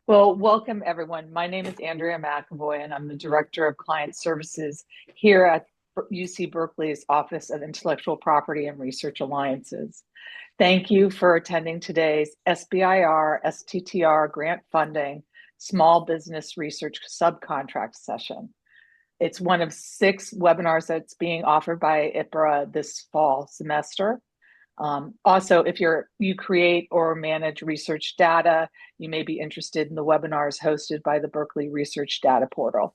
Well, welcome everyone. My name is Andrea McAvoy, and I'm the Director of Client Services here at UC Berkeley's Office of Intellectual Property and Research Alliances. Thank you for attending today's SBIR STTR grant funding small business research subcontract session. It's one of 6 webinars that's being offered by IPIRA this fall semester. Also, if you create or manage research data, you may be interested in the webinars hosted by the Berkeley Research Data Portal.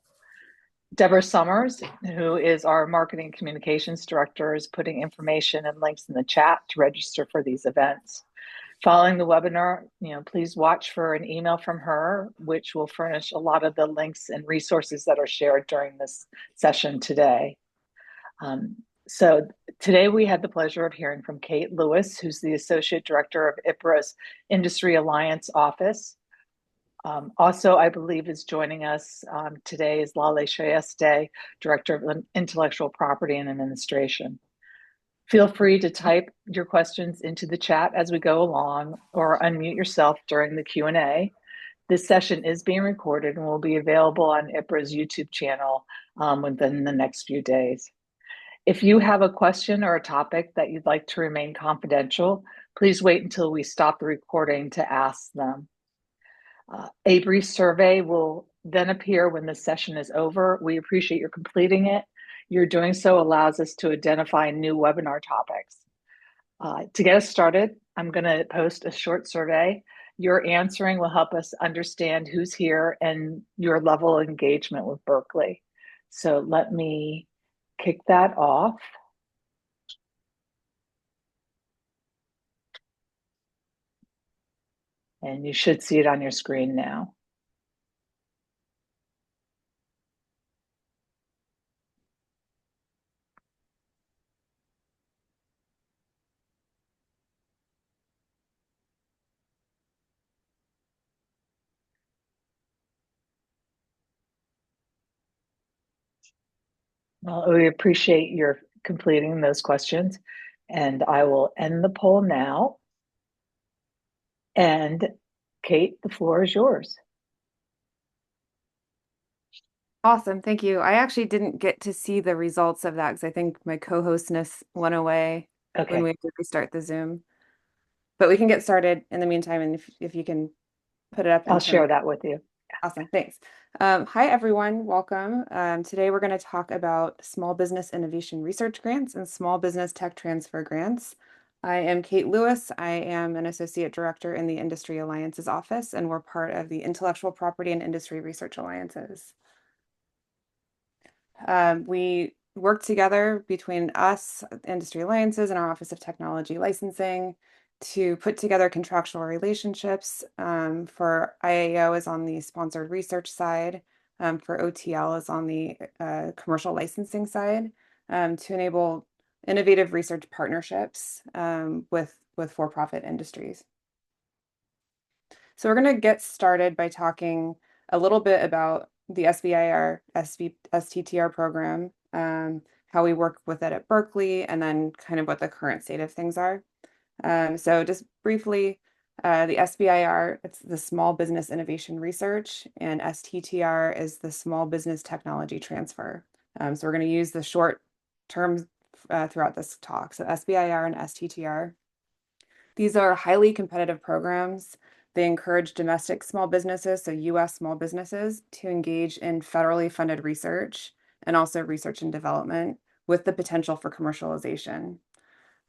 Deborah Summers, who is our Marketing Communications Director, is putting information and links in the chat to register for these events. Following the webinar, please watch for an email from her, which will furnish a lot of the links and resources that are shared during this session today. So today we had the pleasure of hearing from Kate Lewis, who's the Associate Director of IPIRA's Industry Alliance Office. Also, I believe is joining us today is Lale Shayeste, Director of Intellectual Property and Administration. Feel free to type your questions into the chat as we go along or unmute yourself during the Q&A. This session is being recorded and will be available on IPIRA's YouTube channel within the next few days. If you have a question or a topic that you'd like to remain confidential, please wait until we stop the recording to ask them. A brief survey will then appear when the session is over. We appreciate your completing it. Your doing so allows us to identify new webinar topics. To get us started, I'm going to post a short survey. Your answering will help us understand who's here and your level of engagement with Berkeley. So let me kick that off. And you should see it on your screen now. Well, we appreciate your completing those questions, and I will end the poll now. And Kate, the floor is yours. Awesome. Thank you. I actually didn't get to see the results of that because I think my co-hostness went away when we restart the Zoom. But we can get started in the meantime, and if you can put it up. I'll share that with you. Awesome. Thanks. Hi, everyone. Welcome. Today, we're going to talk about small business innovation research grants and small business tech transfer grants. I am Kate Lewis. I am an associate director in the Industry Alliances office, and we're part of the Intellectual Property and Industry Research Alliances. We work together between us, Industry Alliances, and our Office of Technology Licensing to put together contractual relationships. For IAO is on the sponsored research side, for OTL is on the commercial licensing side, to enable innovative research partnerships with for-profit industries. So we're going to get started by talking a little bit about the SBIR STTR program, how we work with it at Berkeley, and then kind of what the current state of things are. So just briefly, the SBIR, it's the Small Business Innovation Research, and STTR is the Small Business Technology Transfer. So we're going to use the short terms throughout this talk. So SBIR and STTR. These are highly competitive programs. They encourage domestic small businesses, so U.S. small businesses, to engage in federally funded research and also research and development with the potential for commercialization.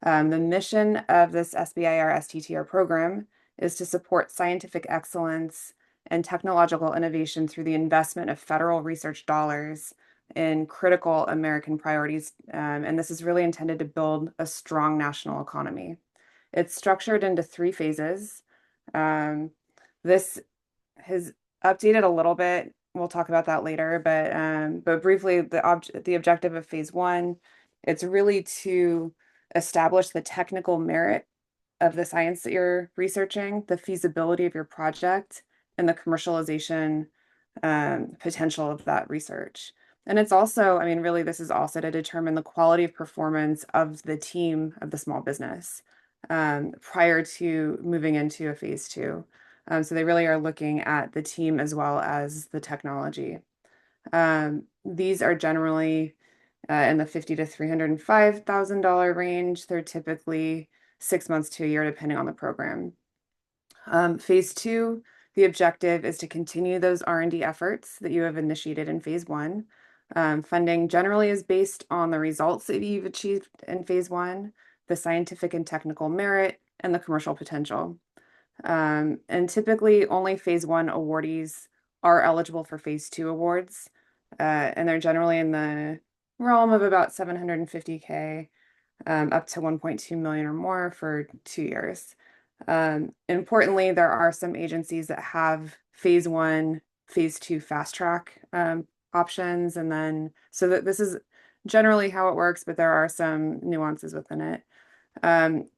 The mission of this SBIR STTR program is to support scientific excellence and technological innovation through the investment of federal research dollars in critical American priorities. And this is really intended to build a strong national economy. It's structured into 3 phases. This has updated a little bit. We'll talk about that later, but briefly, the objective of phase 1, it's really to establish the technical merit of the science that you're researching, the feasibility of your project, and the commercialization potential of that research. And it's also, I mean, really, this is also to determine the quality of performance of the team of the small business prior to moving into a phase 2. So they really are looking at the team as well as the technology. These are generally in the $50,000 to $305,000 range. They're typically 6 months to a year, depending on the program. Phase 2, the objective is to continue those R&D efforts that you have initiated in phase 1. Funding generally is based on the results that you've achieved in phase 1, the scientific and technical merit, and the commercial potential. And typically only phase 1 awardees are eligible for phase 2 awards, and they're generally in the realm of about $750K up to 1.2 million or more for 2 years. Importantly, there are some agencies that have phase 1, phase 2 fast track options, and then so that this is generally how it works, but there are some nuances within it.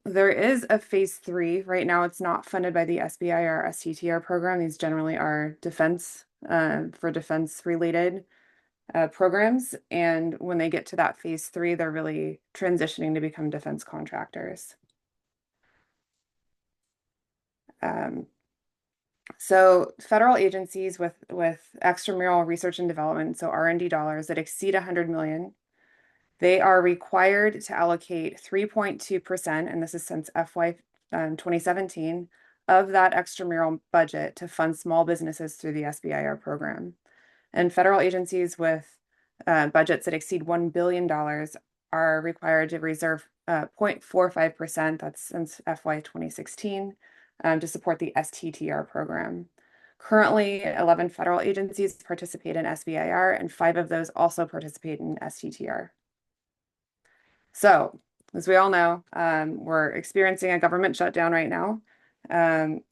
There is a phase 3 right now. It's not funded by the SBIR STTR program. These generally are defense for defense related programs, and when they get to that phase 3, they're really transitioning to become defense contractors. So federal agencies with extramural research and development, so R&D dollars that exceed 100 million, they are required to allocate 3.2%, and this is since FY 2017, of that extramural budget to fund small businesses through the SBIR program. And federal agencies with budgets that exceed $1 billion are required to reserve 0.45%, that's since FY 2016, to support the STTR program. Currently, 11 federal agencies participate in SBIR, and 5 of those also participate in STTR. So, as we all know, we're experiencing a government shutdown right now. In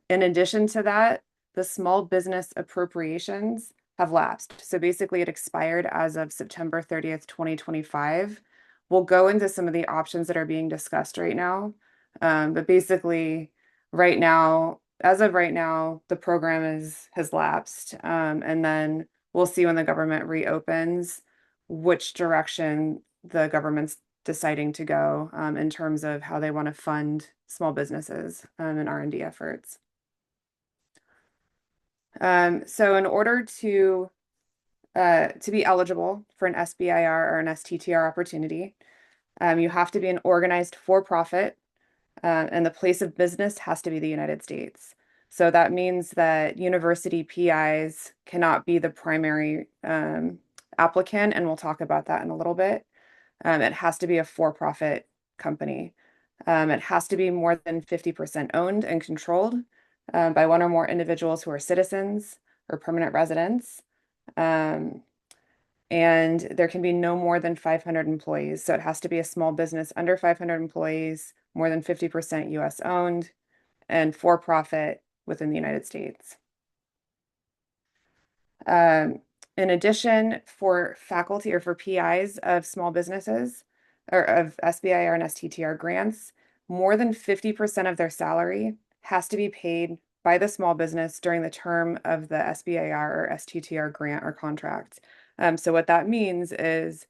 addition to that, the small business appropriations have lapsed. So basically it expired as of September 30th, 2025. We'll go into some of the options that are being discussed right now. But basically right now, as of right now, the program has lapsed. And then we'll see when the government reopens which direction the government's deciding to go in terms of how they want to fund small businesses and R&D efforts. So in order to be eligible for an SBIR or an STTR opportunity, you have to be an organized for-profit, and the place of business has to be the United States. So that means that university PIs cannot be the primary applicant, and we'll talk about that in a little bit. It has to be a for-profit company. It has to be more than 50% owned and controlled by one or more individuals who are citizens or permanent residents. And there can be no more than 500 employees. So it has to be a small business under 500 employees, more than 50% US owned, and for-profit within the United States. In addition, for faculty or for PIs of small businesses or of SBIR and STTR grants, more than 50% of their salary has to be paid by the small business during the term of the SBIR or STTR grant or contract. So what that means is,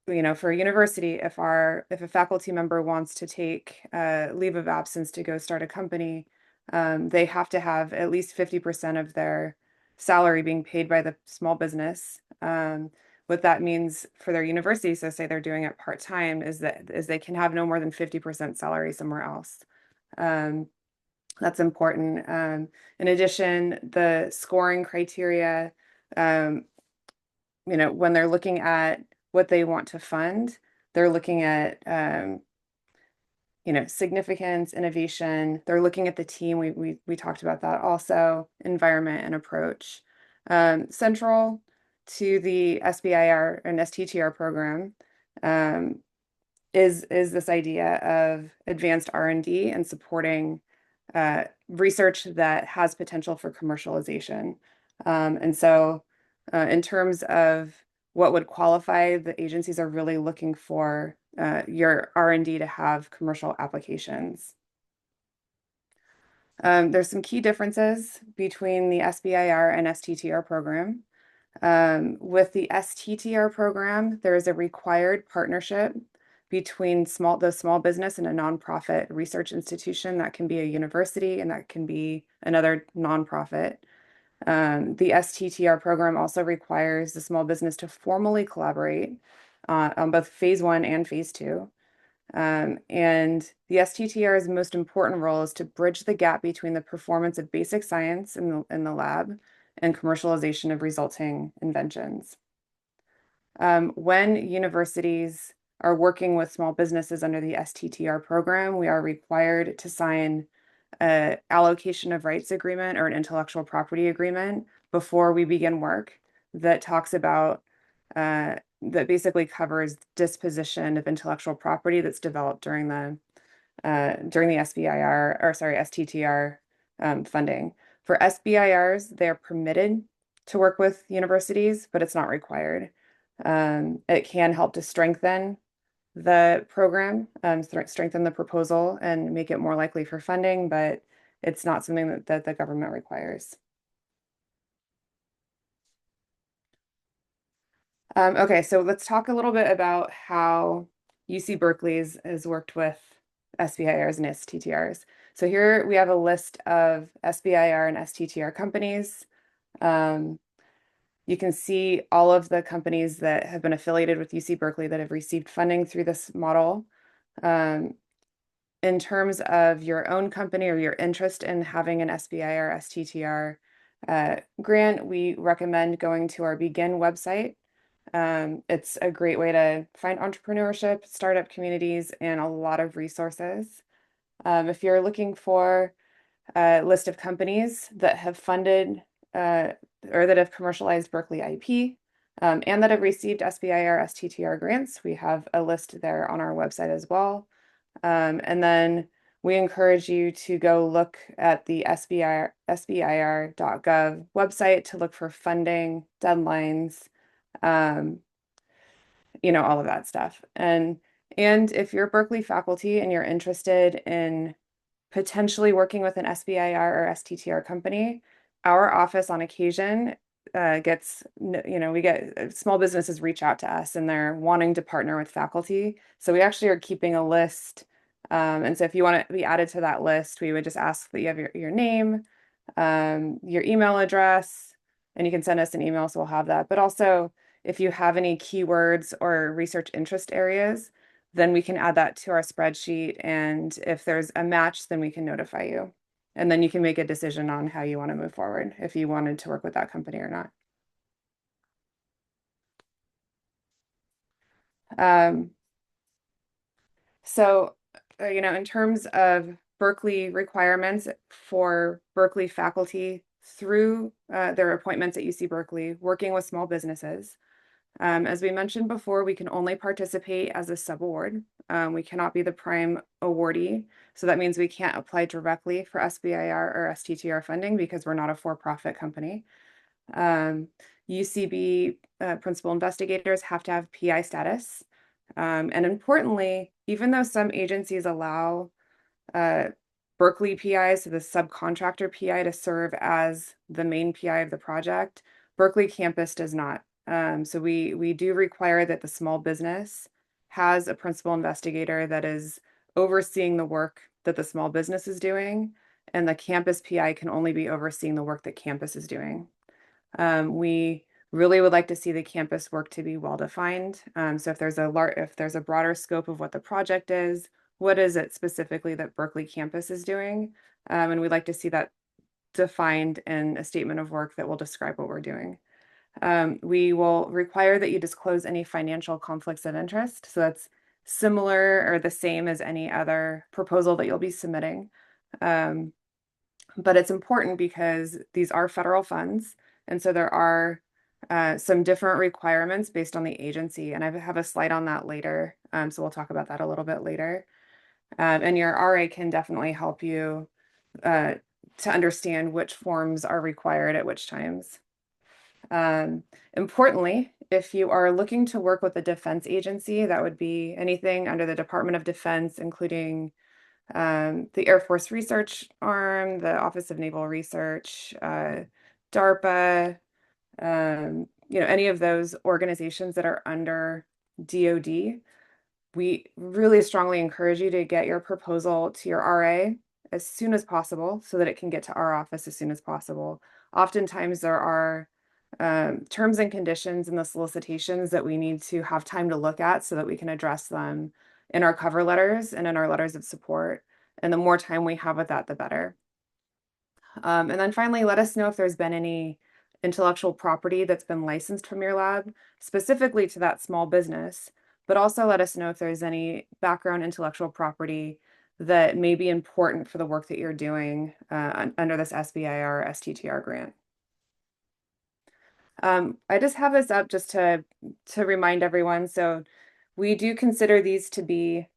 for a university, if a faculty member wants to take leave of absence to go start a company, they have to have at least 50% of their salary being paid by the small business. What that means for their university, so say they're doing it part-time, is they can have no more than 50% salary somewhere else. That's important. In addition, the scoring criteria, when they're looking at what they want to fund, they're looking at significance, innovation. They're looking at the team. We talked about that also, environment and approach. Central to the SBIR and STTR program is this idea of advanced R&D and supporting research that has potential for commercialization. And so in terms of what would qualify, the agencies are really looking for your R&D to have commercial applications. There's some key differences between the SBIR and STTR program. With the STTR program, there is a required partnership between the small business and a nonprofit research institution. That can be a university and that can be another nonprofit. The STTR program also requires the small business to formally collaborate on both phase 1 and phase 2. And the STTR's most important role is to bridge the gap between the performance of basic science in the lab and commercialization of resulting inventions. When universities are working with small businesses under the STTR program, we are required to sign an allocation of rights agreement or an intellectual property agreement before we begin work that talks about that basically covers disposition of intellectual property that's developed during the SBIR or sorry STTR funding. For SBIRs, they are permitted to work with universities, but it's not required. It can help to strengthen the program, strengthen the proposal and make it more likely for funding, but it's not something that the government requires. Okay, so let's talk a little bit about how UC Berkeley has worked with SBIRs and STTRs. So here we have a list of SBIR and STTR companies. You can see all of the companies that have been affiliated with UC Berkeley that have received funding through this model. In terms of your own company or your interest in having an SBIR or STTR grant, we recommend going to our Begin website. It's a great way to find entrepreneurship, startup communities, and a lot of resources. If you're looking for a list of companies that have funded or that have commercialized Berkeley IP and that have received SBIR, STTR grants, we have a list there on our website as well. And then we encourage you to go look at the SBIR.gov website to look for funding, deadlines, all of that stuff. And if you're Berkeley faculty and you're interested in potentially working with an SBIR or STTR company, our office on occasion we get small businesses reach out to us and they're wanting to partner with faculty. So we actually are keeping a list. And so if you want to be added to that list, we would just ask that you have your name, your email address, and you can send us an email, so we'll have that. But also, if you have any keywords or research interest areas, then we can add that to our spreadsheet. And if there's a match, then we can notify you. And then you can make a decision on how you want to move forward, if you wanted to work with that company or not. So, in terms of Berkeley requirements for Berkeley faculty through their appointments at UC Berkeley, working with small businesses, as we mentioned before, we can only participate as a subaward. We cannot be the prime awardee. So that means we can't apply directly for SBIR or STTR funding because we're not a for-profit company. UCB principal investigators have to have PI status. And importantly, even though some agencies allow Berkeley PIs, so the subcontractor PI, to serve as the main PI of the project, Berkeley campus does not. So we do require that the small business has a principal investigator that is overseeing the work that the small business is doing, and the campus PI can only be overseeing the work that campus is doing. We really would like to see the campus work to be well defined. So if there's a broader scope of what the project is, what is it specifically that Berkeley campus is doing? And we'd like to see that defined in a statement of work that will describe what we're doing. We will require that you disclose any financial conflicts of interest. So that's similar or the same as any other proposal that you'll be submitting. But it's important because these are federal funds. And so there are some different requirements based on the agency. And I have a slide on that later. So we'll talk about that a little bit later. And your RA can definitely help you to understand which forms are required at which times. Importantly, if you are looking to work with a defense agency, that would be anything under the Department of Defense, including the Air Force Research Arm, the Office of Naval Research, DARPA, any of those organizations that are under DoD, we really strongly encourage you to get your proposal to your RA as soon as possible so that it can get to our office as soon as possible. Oftentimes there are terms and conditions in the solicitations that we need to have time to look at so that we can address them in our cover letters and in our letters of support. And the more time we have with that, the better. And then finally, let us know if there's been any intellectual property that's been licensed from your lab, specifically to that small business, but also let us know if there's any background intellectual property that may be important for the work that you're doing under this SBIR STTR grant. I just have this up just to remind everyone. So we do consider these to be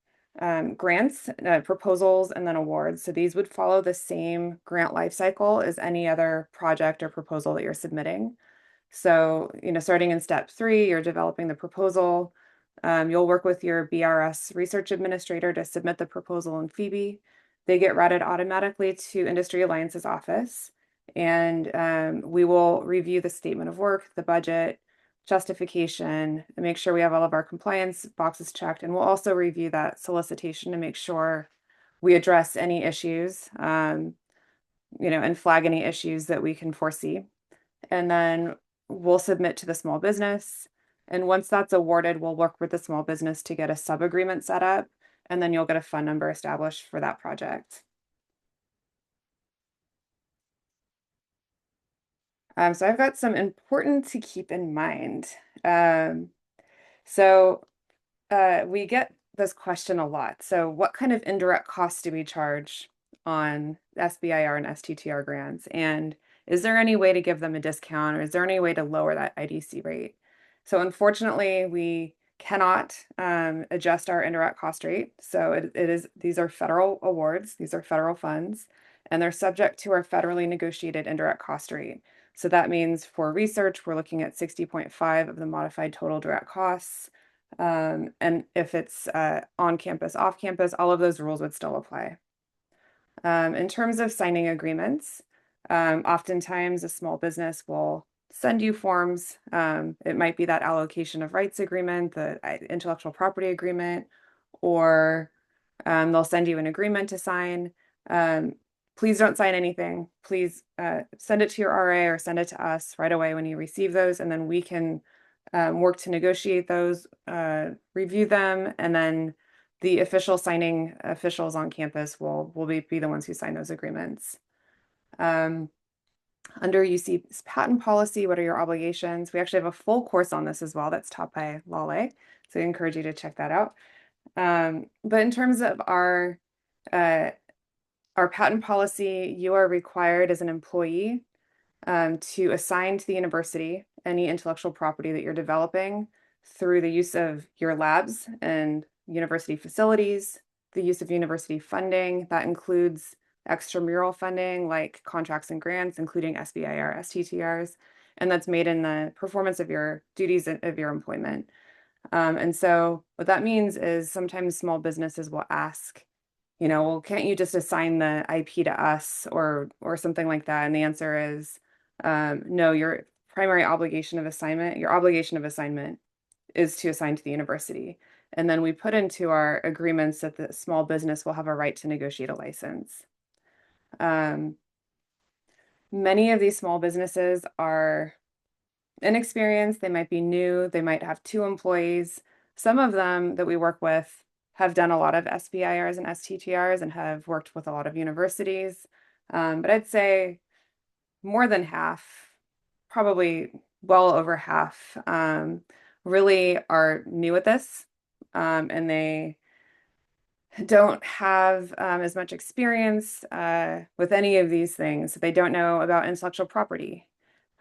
grants, proposals, and then awards. So these would follow the same grant life cycle as any other project or proposal that you're submitting. So, starting in step 3, you're developing the proposal. You'll work with your BRS research administrator to submit the proposal in Phoebe. They get routed automatically to Industry Alliance's office, and we will review the statement of work, the budget, justification, and make sure we have all of our compliance boxes checked. And we'll also review that solicitation to make sure we address any issues, and flag any issues that we can foresee. And then we'll submit to the small business. And once that's awarded, we'll work with the small business to get a sub-agreement set up, and then you'll get a fund number established for that project. So I've got some important to keep in mind. We get this question a lot. So what kind of indirect costs do we charge on SBIR and STTR grants? And is there any way to give them a discount, or is there any way to lower that IDC rate? So unfortunately, we cannot adjust our indirect cost rate. So these are federal awards, these are federal funds, and they're subject to our federally negotiated indirect cost rate. So that means for research, we're looking at 60.5 of the modified total direct costs. And if it's on campus, off campus, all of those rules would still apply. In terms of signing agreements, oftentimes a small business will send you forms. It might be that allocation of rights agreement, the intellectual property agreement, or they'll send you an agreement to sign. Please don't sign anything. Please send it to your RA or send it to us right away when you receive those, and then we can work to negotiate those, review them, and then the official signing officials on campus will be the ones who sign those agreements. Under UC's patent policy, what are your obligations? We actually have a full course on this as well that's taught by Lale, so I encourage you to check that out. But in terms of our patent policy, you are required as an employee to assign to the university any intellectual property that you're developing through the use of your labs and university facilities, the use of university funding. That includes extramural funding like contracts and grants, including SBIR, STTRs, and that's made in the performance of your duties of your employment. And so what that means is sometimes small businesses will ask, well, can't you just assign the IP to us or something like that? And the answer is no, your obligation of assignment is to assign to the university. And then we put into our agreements that the small business will have a right to negotiate a license. Many of these small businesses are inexperienced, they might be new, they might have 2 employees. Some of them that we work with have done a lot of SBIRs and STTRs and have worked with a lot of universities. But I'd say more than half, probably well over half, really are new at this, and they don't have as much experience with any of these things. They don't know about intellectual property.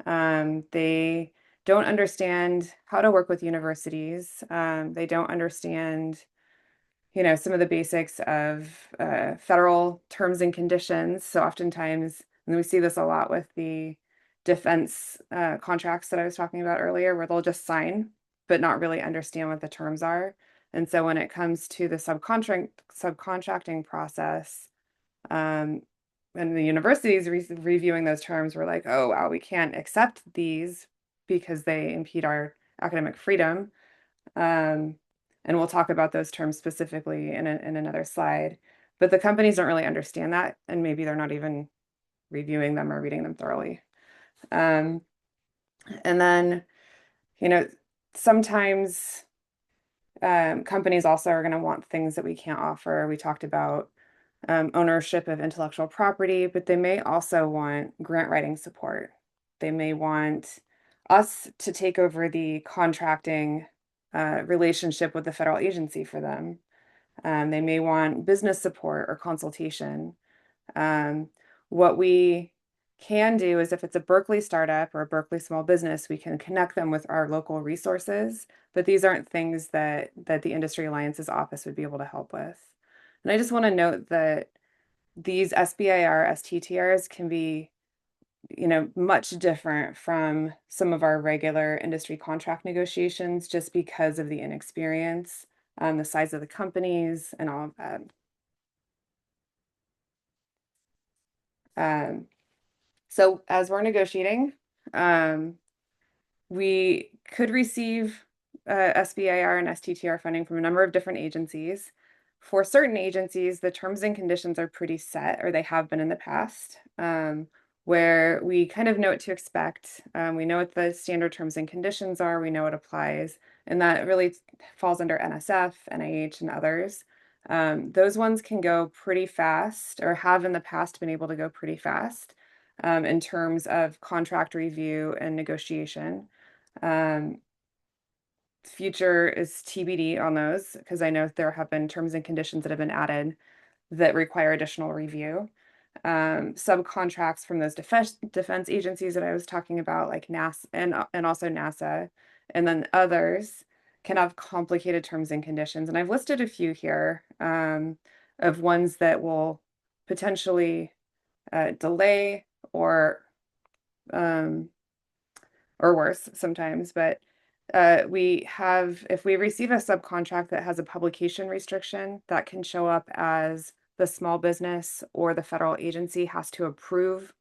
They don't understand how to work with universities. They don't understand, some of the basics of federal terms and conditions. So oftentimes, and we see this a lot with the defense contracts that I was talking about earlier, where they'll just sign, but not really understand what the terms are. And so when it comes to the subcontracting process, and the universities reviewing those terms, we're like, oh, wow, we can't accept these because they impede our academic freedom. And we'll talk about those terms specifically in another slide. But the companies don't really understand that, and maybe they're not even reviewing them or reading them thoroughly. And then, sometimes companies also are going to want things that we can't offer. We talked about ownership of intellectual property, but they may also want grant writing support. They may want us to take over the contracting relationship with the federal agency for them. They may want business support or consultation. What we can do is if it's a Berkeley startup or a Berkeley small business, we can connect them with our local resources, but these aren't things that the Industry Alliances office would be able to help with. And I just want to note that these SBIR, STTRs can be, much different from some of our regular industry contract negotiations just because of the inexperience, the size of the companies, and all of that. So as we're negotiating, we could receive SBIR and STTR funding from a number of different agencies. For certain agencies, the terms and conditions are pretty set, or they have been in the past, where we kind of know what to expect. We know what the standard terms and conditions are, we know what applies, and that really falls under NSF, NIH, and others. Those ones can go pretty fast, or have in the past been able to go pretty fast in terms of contract review and negotiation. Future is TBD on those because I know there have been terms and conditions that have been added that require additional review. Subcontracts from those defense agencies that I was talking about, like NASA and also NASA, and then others can have complicated terms and conditions. And I've listed a few here of ones that will potentially delay or worse sometimes, but if we receive a subcontract that has a publication restriction, that can show up as the small business or the federal agency has to approve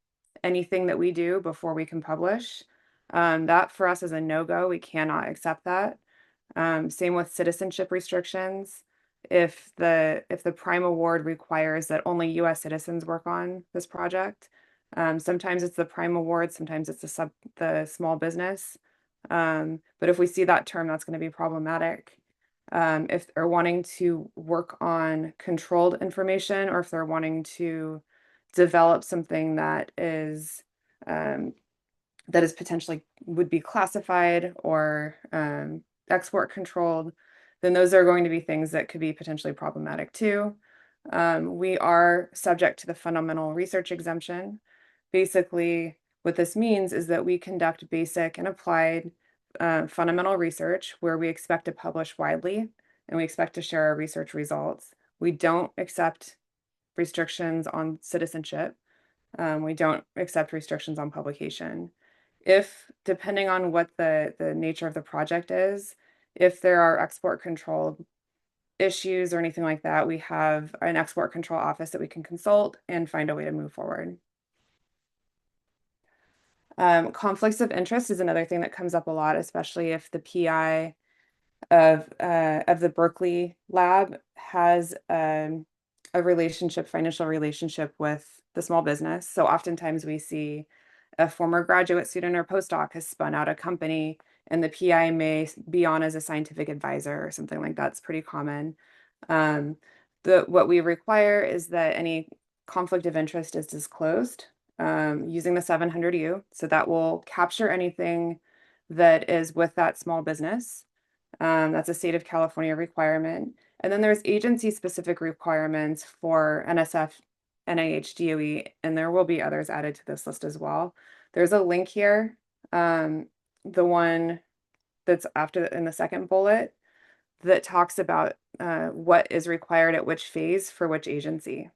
anything that we do before we can publish. That for us is a no-go. We cannot accept that. Same with citizenship restrictions. If the prime award requires that only US citizens work on this project, sometimes it's the prime award, sometimes it's the small business. But if we see that term, that's going to be problematic. If they're wanting to work on controlled information, or if they're wanting to develop something that is potentially would be classified or export controlled, then those are going to be things that could be potentially problematic too. We are subject to the fundamental research exemption. Basically, what this means is that we conduct basic and applied fundamental research where we expect to publish widely and we expect to share our research results. We don't accept restrictions on citizenship. We don't accept restrictions on publication. Depending on what the nature of the project is, if there are export control issues or anything like that, we have an export control office that we can consult and find a way to move forward. Conflicts of interest is another thing that comes up a lot, especially if the PI of the Berkeley lab has a financial relationship with the small business. So oftentimes we see a former graduate student or postdoc has spun out a company and the PI may be on as a scientific advisor or something like that. It's pretty common. What we require is that any conflict of interest is disclosed using the 700U. So that will capture anything that is with that small business. That's a state of California requirement. And then there's agency-specific requirements for NSF, NIH, DOE, and there will be others added to this list as well. There's a link here, the one that's after in the second bullet, that talks about what is required at which phase for which agency.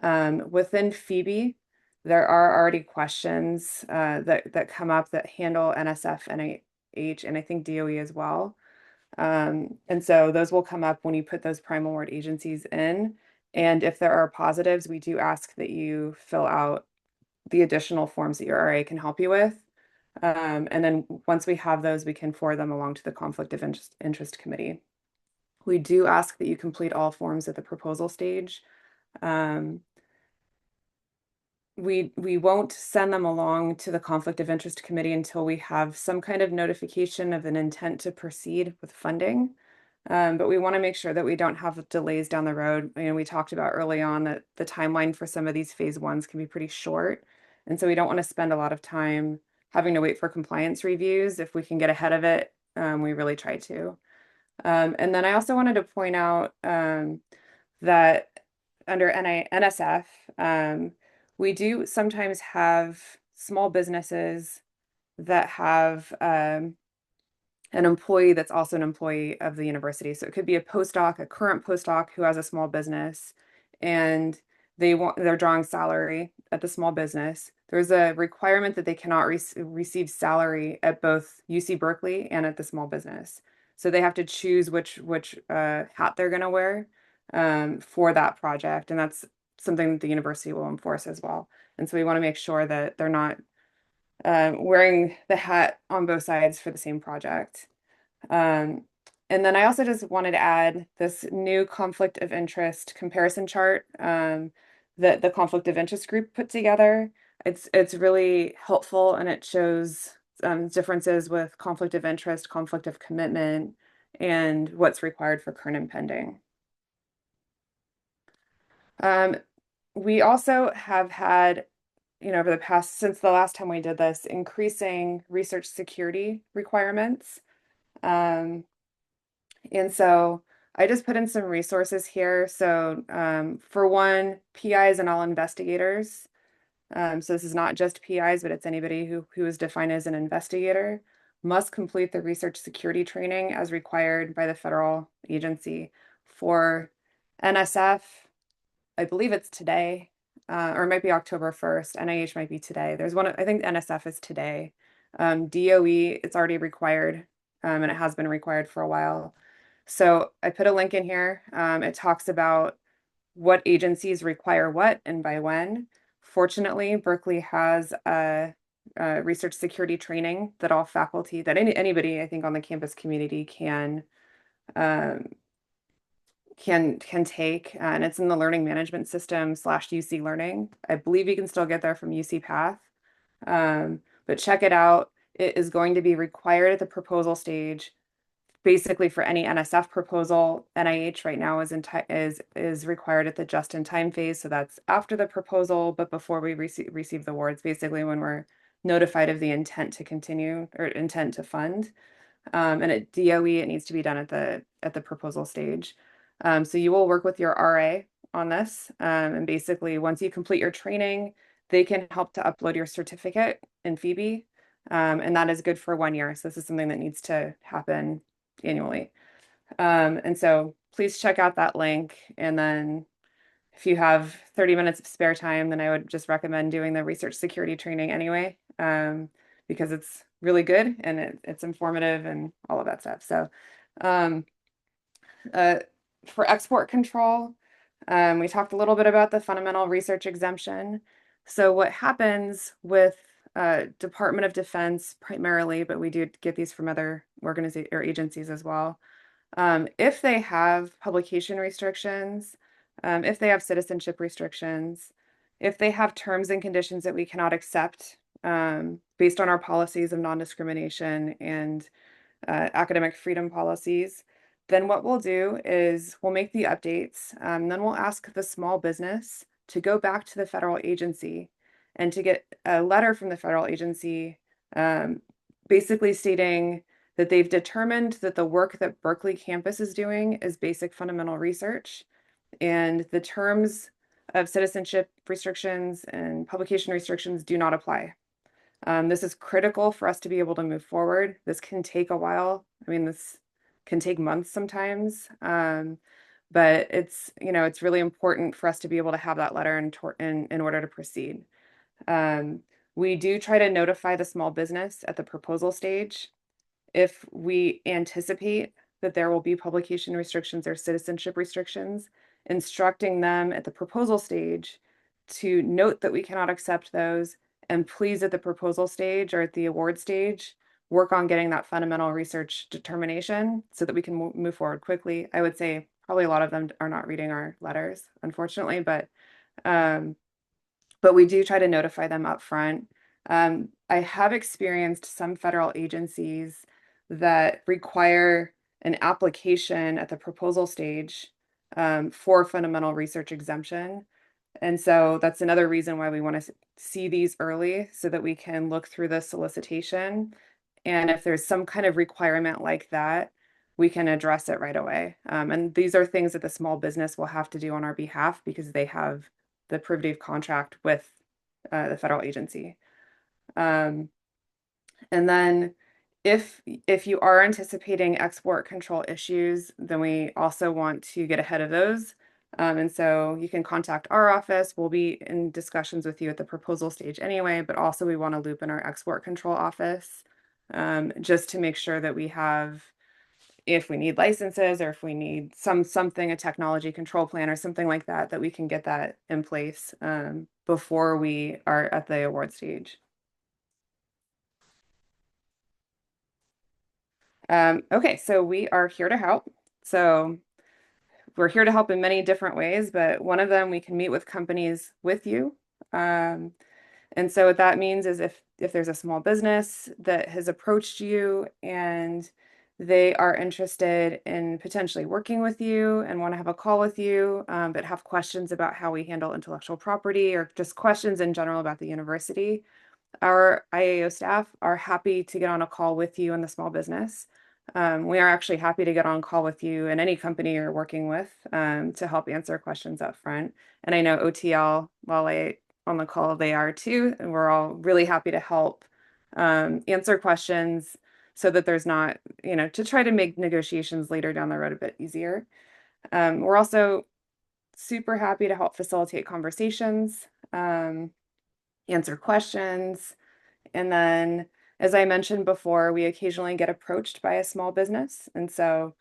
Within Phoebe, there are already questions that come up that handle NSF, NIH, and I think DOE as well. And so those will come up when you put those prime award agencies in. And if there are positives, we do ask that you fill out the additional forms that your RA can help you with. And then once we have those, we can forward them along to the Conflict of Interest Committee. We do ask that you complete all forms at the proposal stage. We won't send them along to the Conflict of Interest Committee until we have some kind of notification of an intent to proceed with funding. But we want to make sure that we don't have delays down the road. We talked about early on that the timeline for some of these phase ones can be pretty short. And so we don't want to spend a lot of time having to wait for compliance reviews. If we can get ahead of it, we really try to. And then I also wanted to point out that under NSF, we do sometimes have small businesses that have an employee that's also an employee of the university. So it could be a postdoc, a current postdoc who has a small business, and they're drawing salary at the small business. There's a requirement that they cannot receive salary at both UC Berkeley and at the small business. So they have to choose which hat they're going to wear for that project, and that's something that the university will enforce as well. And so we want to make sure that they're not wearing the hat on both sides for the same project. And then I also just wanted to add this new conflict of interest comparison chart that the conflict of interest group put together. It's really helpful, and it shows differences with conflict of interest, conflict of commitment, and what's required for current and pending. We also have had, over the past, since the last time we did this, increasing research security requirements. And so I just put in some resources here. So for one, PIs and all investigators. So this is not just PIs, but it's anybody who is defined as an investigator, must complete the research security training as required by the federal agency. For NSF, I believe it's today, or it might be October 1st. NIH might be today. There's one, I think NSF is today. DOE, it's already required, and it has been required for a while. So I put a link in here. It talks about what agencies require what and by when. Fortunately, Berkeley has a research security training that all faculty, that anybody I think on the campus community can take, and it's in the learning management system / UC Learning. I believe you can still get there from UC Path, but check it out. It is going to be required at the proposal stage. Basically, for any NSF proposal, NIH right now is required at the just-in-time phase. So that's after the proposal, but before we receive the awards. Basically, when we're notified of the intent to continue or intent to fund. And at DOE, it needs to be done at the proposal stage. So you will work with your RA on this. And basically, once you complete your training, they can help to upload your certificate in Phoebe. And that is good for 1 year. So this is something that needs to happen annually. And so please check out that link. And then if you have 30 minutes of spare time, then I would just recommend doing the research security training anyway, because it's really good and it's informative and all of that stuff. So for export control, we talked a little bit about the fundamental research exemption. So what happens with Department of Defense primarily, but we do get these from other organizations or agencies as well. If they have publication restrictions, if they have citizenship restrictions, if they have terms and conditions that we cannot accept based on our policies of non-discrimination and academic freedom policies, then what we'll do is we'll make the updates. Then we'll ask the small business to go back to the federal agency and to get a letter from the federal agency basically stating that they've determined that the work that Berkeley campus is doing is basic fundamental research, and the terms of citizenship restrictions and publication restrictions do not apply. This is critical for us to be able to move forward. This can take a while. I mean, this can take months sometimes, but it's really important for us to be able to have that letter in order to proceed. We do try to notify the small business at the proposal stage if we anticipate that there will be publication restrictions or citizenship restrictions, instructing them at the proposal stage to note that we cannot accept those, and please at the proposal stage or at the award stage, work on getting that fundamental research determination so that we can move forward quickly. I would say probably a lot of them are not reading our letters, unfortunately, but we do try to notify them up front. I have experienced some federal agencies that require an application at the proposal stage for fundamental research exemption. And so that's another reason why we want to see these early so that we can look through the solicitation. And if there's some kind of requirement like that, we can address it right away. And these are things that the small business will have to do on our behalf because they have the privative contract with the federal agency. And then if you are anticipating export control issues, then we also want to get ahead of those. And so you can contact our office. We'll be in discussions with you at the proposal stage anyway, but also we want to loop in our export control office just to make sure that we have, if we need licenses or if we need something, a technology control plan or something like that, that we can get that in place before we are at the award stage. Okay, so we are here to help. So we're here to help in many different ways, but one of them, we can meet with companies with you. And so what that means is if there's a small business that has approached you and they are interested in potentially working with you and want to have a call with you, but have questions about how we handle intellectual property or just questions in general about the university, our IAO staff are happy to get on a call with you and the small business. We are actually happy to get on call with you and any company you're working with to help answer questions up front. And I know OTL, while on the call, they are too, and we're all really happy to help answer questions so that there's not, to try to make negotiations later down the road a bit easier. We're also super happy to help facilitate conversations, answer questions. And then, as I mentioned before, we occasionally get approached by a small business. And so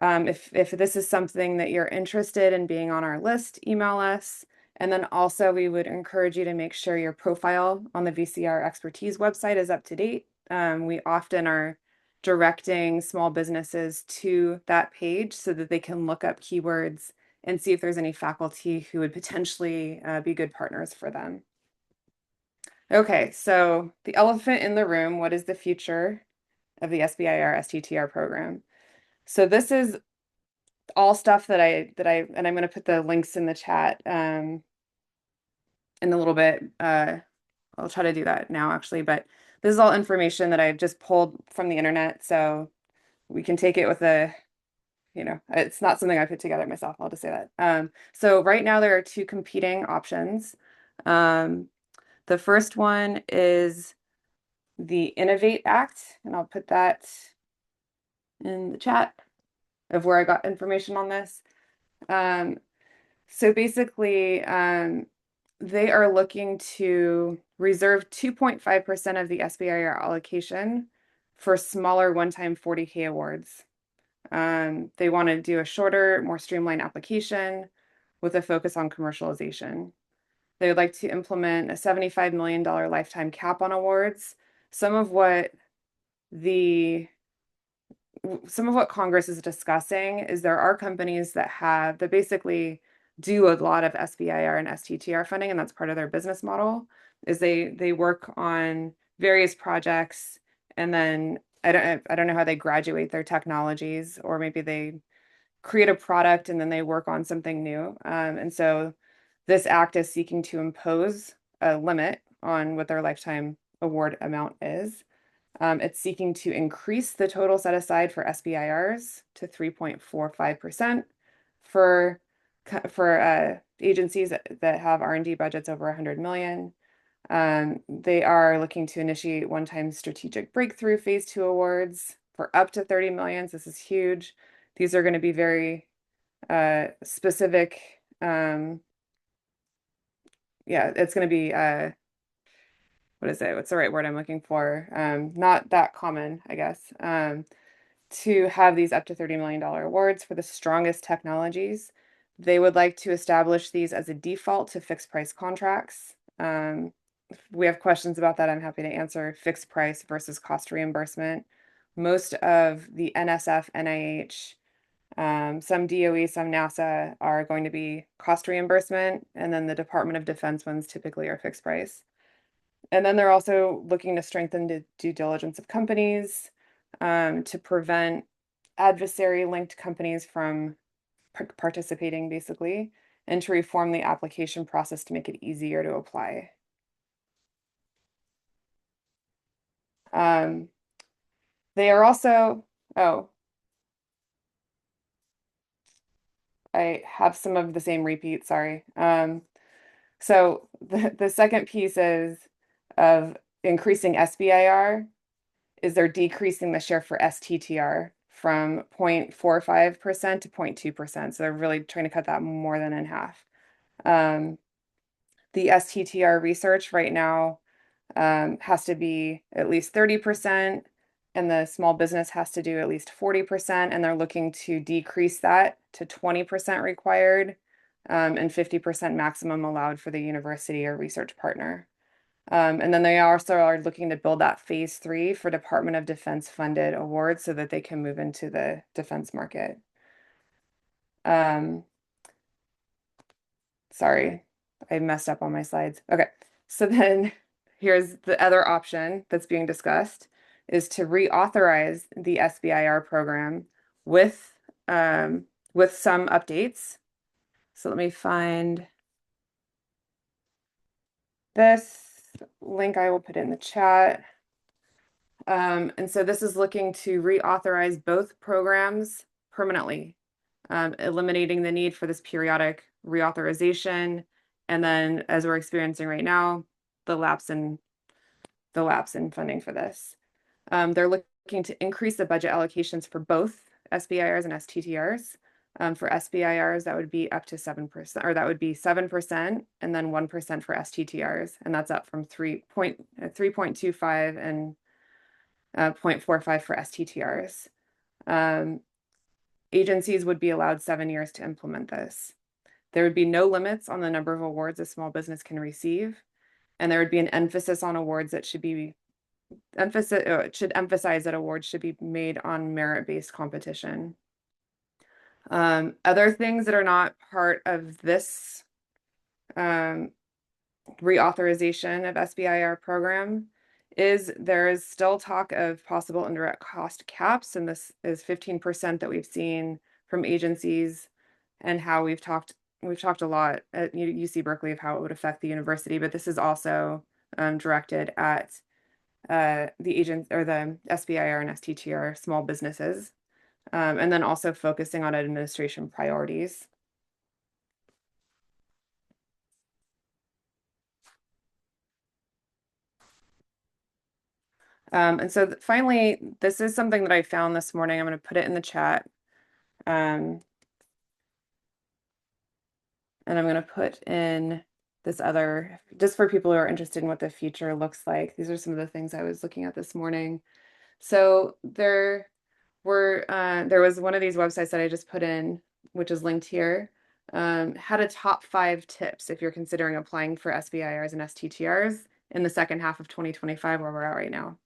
if this is something that you're interested in being on our list, email us. And then also we would encourage you to make sure your profile on the VCR expertise website is up to date. We often are directing small businesses to that page so that they can look up keywords and see if there's any faculty who would potentially be good partners for them. Okay, so the elephant in the room, what is the future of the SBIR STTR program? So this is all stuff and I'm going to put the links in the chat in a little bit. I'll try to do that now actually, but this is all information that I've just pulled from the internet. So we can take it with it's not something I put together myself. I'll just say that. So right now there are two competing options. The first one is the Innovate Act, and I'll put that in the chat of where I got information on this. So basically, they are looking to reserve 2.5% of the SBIR allocation for smaller one-time 40K awards. They want to do a shorter, more streamlined application with a focus on commercialization. They would like to implement a $75 million lifetime cap on awards. Some of what Congress is discussing is there are companies that basically do a lot of SBIR and STTR funding, and that's part of their business model, is they work on various projects, and then I don't know how they graduate their technologies, or maybe they create a product and then they work on something new. And so this act is seeking to impose a limit on what their lifetime award amount is. It's seeking to increase the total set aside for SBIRs to 3.45% for agencies that have R&D budgets over 100 million. They are looking to initiate one-time strategic breakthrough phase 2 awards for up to 30 million. This is huge. These are going to be very specific. It's going to be what is it? What's the right word I'm looking for? Not that common, I guess, to have these up to $30 million awards for the strongest technologies. They would like to establish these as a default to fixed price contracts. we have questions about that, I'm happy to answer. Fixed price versus cost reimbursement. Most of the NSF, NIH, some DOE, some NASA are going to be cost reimbursement, and then the Department of Defense ones typically are fixed price. And then they're also looking to strengthen the due diligence of companies, to prevent adversary-linked companies from participating, basically, and to reform the application process to make it easier to apply. They are also, oh, I have some of the same repeats, sorry. So the second piece is of increasing SBIR is they're decreasing the share for STTR from 0.45% to 0.2%. So they're really trying to cut that more than in half. The STTR research right now has to be at least 30%, and the small business has to do at least 40%, and they're looking to decrease that to 20% required, and 50% maximum allowed for the university or research partner. And then they also are looking to build that phase 3 for Department of Defense funded awards so that they can move into the defense market. Sorry, I messed up on my slides. Okay, so then here's the other option that's being discussed is to reauthorize the SBIR program with some updates. So let me find this link. I will put it in the chat. And so this is looking to reauthorize both programs permanently, eliminating the need for this periodic reauthorization. And then, as we're experiencing right now, the lapse in funding for this. They're looking to increase the budget allocations for both SBIRs and STTRs. For SBIRs, that would be up to 7%, or that would be 7%, and then 1% for STTRs, and that's up from 3.25 and 0.45 for STTRs. Agencies would be allowed 7 years to implement this. There would be no limits on the number of awards a small business can receive, and there would be an emphasis on awards that should emphasize that awards should be made on merit-based competition. Other things that are not part of this reauthorization of SBIR program is there is still talk of possible indirect cost caps, and this is 15% that we've seen from agencies, and how we've talked a lot at UC Berkeley of how it would affect the university, but this is also directed at the agents or the SBIR and STTR small businesses, and then also focusing on administration priorities. And so finally, this is something that I found this morning. I'm going to put it in the chat. And I'm going to put in this other, just for people who are interested in what the future looks like. These are some of the things I was looking at this morning. So there was one of these websites that I just put in, which is linked here, had a top 5 tips if you're considering applying for SBIRs and STTRs in the second half of 2025, where we're at right now.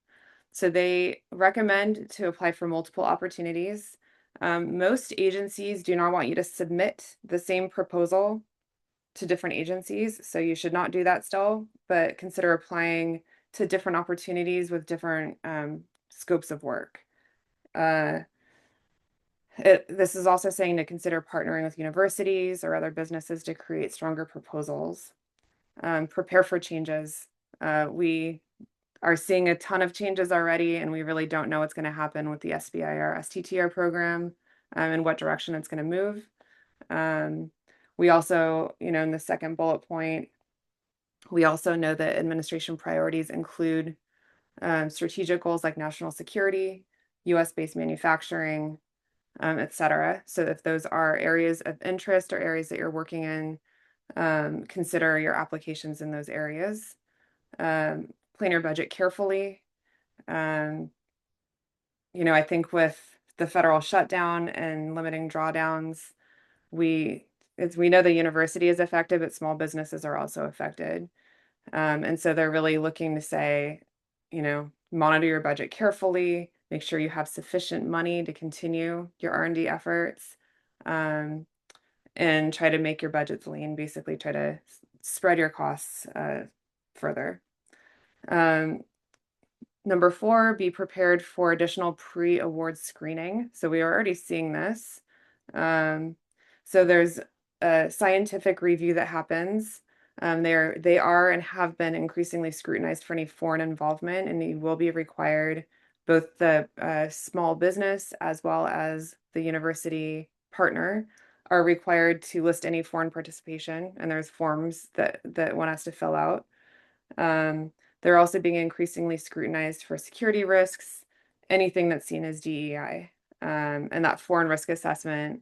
So they recommend to apply for multiple opportunities. Most agencies do not want you to submit the same proposal to different agencies, so you should not do that still, but consider applying to different opportunities with different scopes of work. This is also saying to consider partnering with universities or other businesses to create stronger proposals. Prepare for changes. We are seeing a ton of changes already, and we really don't know what's going to happen with the SBIR STTR program and what direction it's going to move. We also, in the second bullet point, we also know that administration priorities include strategic goals like national security, US-based manufacturing, et cetera. So if those are areas of interest or areas that you're working in, consider your applications in those areas. Plan your budget carefully. I think with the federal shutdown and limiting drawdowns, we know the university is affected, but small businesses are also affected. And so they're really looking to say, monitor your budget carefully, make sure you have sufficient money to continue your R&D efforts, and try to make your budgets lean, basically try to spread your costs further. Number 4, be prepared for additional pre-award screening. So we are already seeing this. So there's a scientific review that happens. They are and have been increasingly scrutinized for any foreign involvement, and you will be required, both the small business as well as the university partner are required to list any foreign participation, and there's forms that one has to fill out. They're also being increasingly scrutinized for security risks, anything that's seen as DEI. And that foreign risk assessment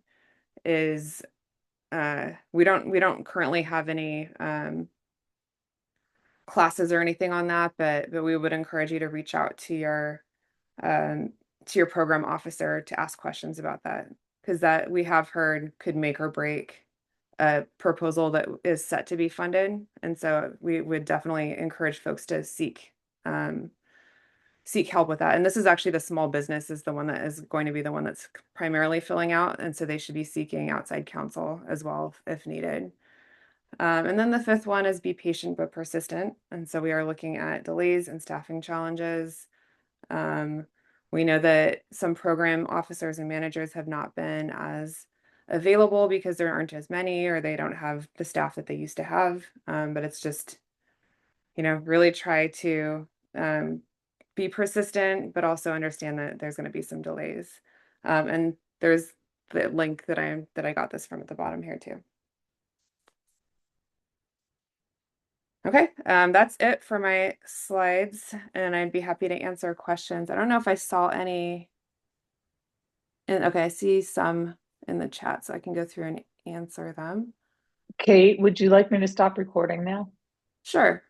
is, we don't currently have any classes or anything on that, but we would encourage you to reach out to your program officer to ask questions about that, because that we have heard could make or break a proposal that is set to be funded. And so we would definitely encourage folks to seek help with that. And this is actually the small business is the one that is going to be the one that's primarily filling out. And so they should be seeking outside counsel as well if needed. And then the 5th one is be patient but persistent. And so we are looking at delays and staffing challenges. We know that some program officers and managers have not been as available because there aren't as many, or they don't have the staff that they used to have. But it's just, really try to be persistent, but also understand that there's going to be some delays. And there's the link that I got this from at the bottom here too. Okay, that's it for my slides, and I'd be happy to answer questions. I don't know if I saw any. And okay, I see some in the chat, so I can go through and answer them. Kate, would you like me to stop recording now? Sure.